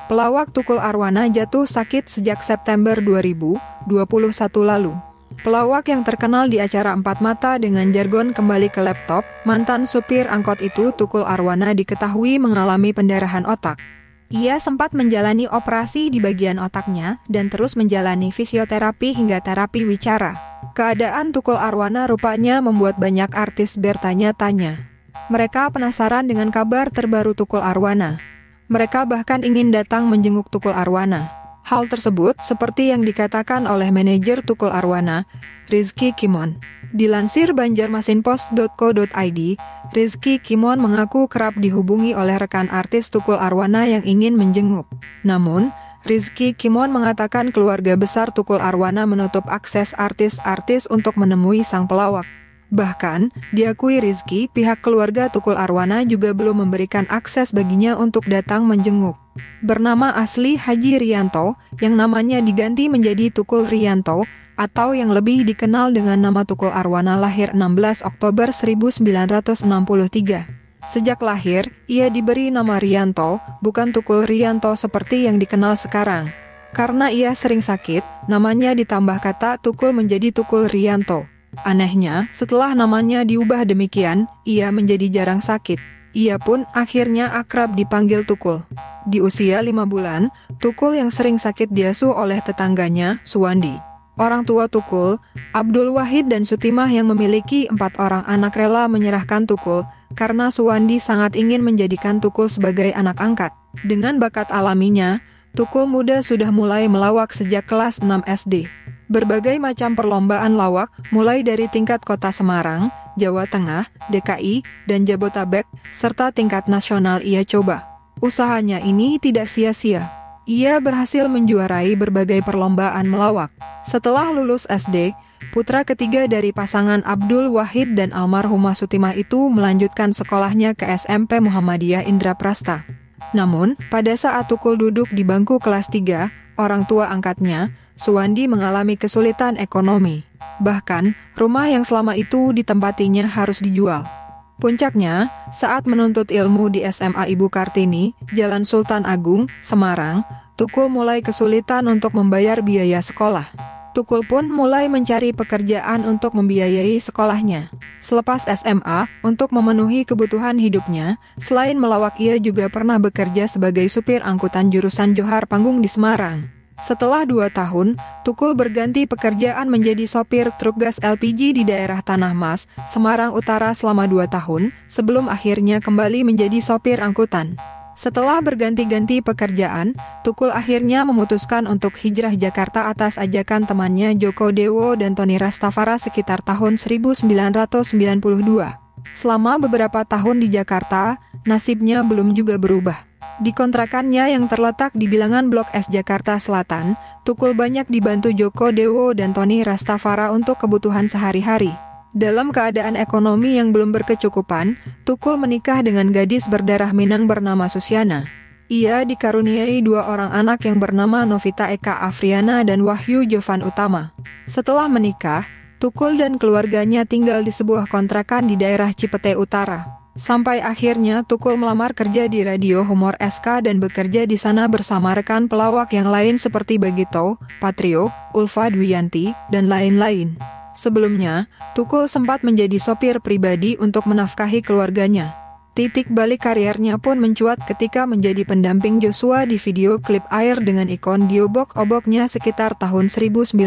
Pelawak Tukul Arwana jatuh sakit sejak September 2021 lalu. Pelawak yang terkenal di acara Empat Mata dengan jargon kembali ke laptop, mantan supir angkot itu Tukul Arwana diketahui mengalami pendarahan otak. Ia sempat menjalani operasi di bagian otaknya dan terus menjalani fisioterapi hingga terapi wicara. Keadaan Tukul Arwana rupanya membuat banyak artis bertanya-tanya. Mereka penasaran dengan kabar terbaru Tukul Arwana. Mereka bahkan ingin datang menjenguk Tukul Arwana. Hal tersebut seperti yang dikatakan oleh manajer Tukul Arwana, Rizky Kimon. Dilansir banjarmasinpost.co.id, Rizky Kimon mengaku kerap dihubungi oleh rekan artis Tukul Arwana yang ingin menjenguk. Namun, Rizky Kimon mengatakan keluarga besar Tukul Arwana menutup akses artis-artis untuk menemui sang pelawak. Bahkan, diakui Rizky, pihak keluarga Tukul Arwana juga belum memberikan akses baginya untuk datang menjenguk. Bernama asli Haji Rianto, yang namanya diganti menjadi Tukul Rianto, atau yang lebih dikenal dengan nama Tukul Arwana lahir 16 Oktober 1963. Sejak lahir, ia diberi nama Rianto, bukan Tukul Rianto seperti yang dikenal sekarang. Karena ia sering sakit, namanya ditambah kata Tukul menjadi Tukul Rianto. Anehnya, setelah namanya diubah demikian, ia menjadi jarang sakit. Ia pun akhirnya akrab dipanggil Tukul. Di usia 5 bulan, Tukul yang sering sakit diasuh oleh tetangganya, Suwandi. Orang tua Tukul, Abdul Wahid dan Sutimah yang memiliki 4 orang anak rela menyerahkan Tukul, karena Suwandi sangat ingin menjadikan Tukul sebagai anak angkat. Dengan bakat alaminya, Tukul muda sudah mulai melawak sejak kelas 6 SD. Berbagai macam perlombaan lawak, mulai dari tingkat kota Semarang, Jawa Tengah, DKI, dan Jabotabek, serta tingkat nasional ia coba. Usahanya ini tidak sia-sia. Ia berhasil menjuarai berbagai perlombaan melawak. Setelah lulus SD, putra ketiga dari pasangan Abdul Wahid dan almarhumah Sutimah itu melanjutkan sekolahnya ke SMP Muhammadiyah Indraprasta. Namun, pada saat Tukul duduk di bangku kelas 3, orang tua angkatnya, Suwandi mengalami kesulitan ekonomi. Bahkan, rumah yang selama itu ditempatinya harus dijual. Puncaknya, saat menuntut ilmu di SMA Ibu Kartini, Jalan Sultan Agung, Semarang, Tukul mulai kesulitan untuk membayar biaya sekolah. Tukul pun mulai mencari pekerjaan untuk membiayai sekolahnya. Selepas SMA, untuk memenuhi kebutuhan hidupnya, selain melawak ia juga pernah bekerja sebagai supir angkutan jurusan Johar Panggung di Semarang. Setelah 2 tahun, Tukul berganti pekerjaan menjadi sopir truk gas LPG di daerah Tanah Mas, Semarang Utara selama 2 tahun, sebelum akhirnya kembali menjadi sopir angkutan. Setelah berganti-ganti pekerjaan, Tukul akhirnya memutuskan untuk hijrah Jakarta atas ajakan temannya Joko Dewo dan Tony Rastafara sekitar tahun 1992. Selama beberapa tahun di Jakarta, nasibnya belum juga berubah. Di kontrakannya yang terletak di bilangan Blok S Jakarta Selatan, Tukul banyak dibantu Joko Dewo dan Tony Rastafara untuk kebutuhan sehari-hari. Dalam keadaan ekonomi yang belum berkecukupan, Tukul menikah dengan gadis berdarah Minang bernama Susiana. Ia dikaruniai 2 orang anak yang bernama Novita Eka Afriana dan Wahyu Jovan Utama. Setelah menikah, Tukul dan keluarganya tinggal di sebuah kontrakan di daerah Cipete Utara. Sampai akhirnya Tukul melamar kerja di Radio Humor SK dan bekerja di sana bersama rekan pelawak yang lain seperti Bagito, Patrio, Ulfa Dwiyanti, dan lain-lain. Sebelumnya, Tukul sempat menjadi sopir pribadi untuk menafkahi keluarganya. Titik balik karirnya pun mencuat ketika menjadi pendamping Joshua di video klip Air dengan ikon diobok-oboknya sekitar tahun 1997.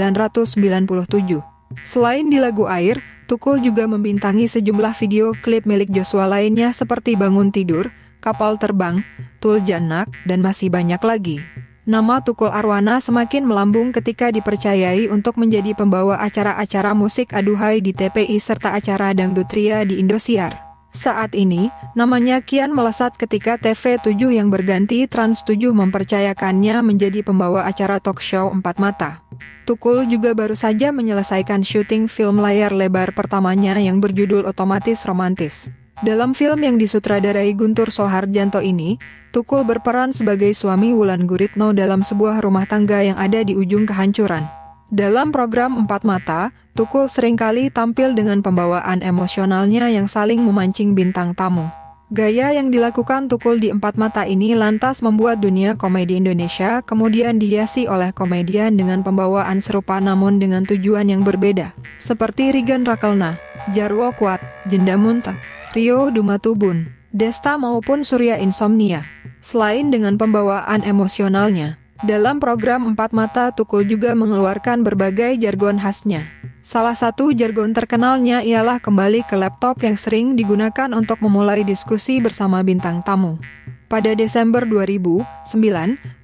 Selain di lagu Air, Tukul juga membintangi sejumlah video klip milik Joshua lainnya seperti Bangun Tidur, Kapal Terbang, Tul Janak, dan masih banyak lagi. Nama Tukul Arwana semakin melambung ketika dipercayai untuk menjadi pembawa acara-acara musik aduhai di TPI serta acara Dangdut Ria di Indosiar. Saat ini, namanya kian melesat ketika TV7 yang berganti Trans7 mempercayakannya menjadi pembawa acara talk show Empat Mata. Tukul juga baru saja menyelesaikan syuting film layar lebar pertamanya yang berjudul Otomatis Romantis. Dalam film yang disutradarai Guntur Soeharjanto ini, Tukul berperan sebagai suami Wulan Guritno dalam sebuah rumah tangga yang ada di ujung kehancuran. Dalam program Empat Mata, Tukul seringkali tampil dengan pembawaan emosionalnya yang saling memancing bintang tamu. Gaya yang dilakukan Tukul di Empat Mata ini lantas membuat dunia komedi Indonesia kemudian dihiasi oleh komedian dengan pembawaan serupa namun dengan tujuan yang berbeda, seperti Rigan Rakelna, Jarwo Kuat, Jenda Muntah, Rio Dumatubun, Desta maupun Surya Insomnia. Selain dengan pembawaan emosionalnya, dalam program Empat Mata Tukul juga mengeluarkan berbagai jargon khasnya. Salah satu jargon terkenalnya ialah kembali ke laptop yang sering digunakan untuk memulai diskusi bersama bintang tamu. Pada Desember 2009,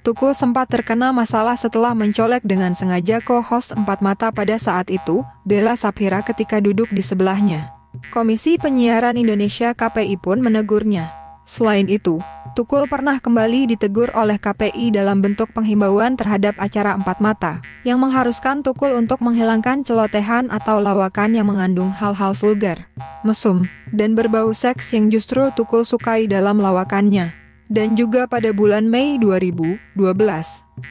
Tukul sempat terkena masalah setelah mencolek dengan sengaja co-host Empat Mata pada saat itu, Bella Saphira ketika duduk di sebelahnya. Komisi Penyiaran Indonesia KPI pun menegurnya. Selain itu, Tukul pernah kembali ditegur oleh KPI dalam bentuk penghimbauan terhadap acara Empat Mata, yang mengharuskan Tukul untuk menghilangkan celotehan atau lawakan yang mengandung hal-hal vulgar, mesum, dan berbau seks yang justru Tukul sukai dalam lawakannya. Dan juga pada bulan Mei 2012,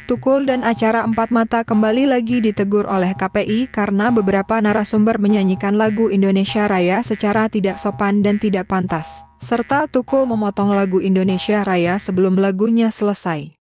Tukul dan acara Empat Mata kembali lagi ditegur oleh KPI karena beberapa narasumber menyanyikan lagu Indonesia Raya secara tidak sopan dan tidak pantas, serta Tukul memotong lagu Indonesia Raya sebelum lagunya selesai.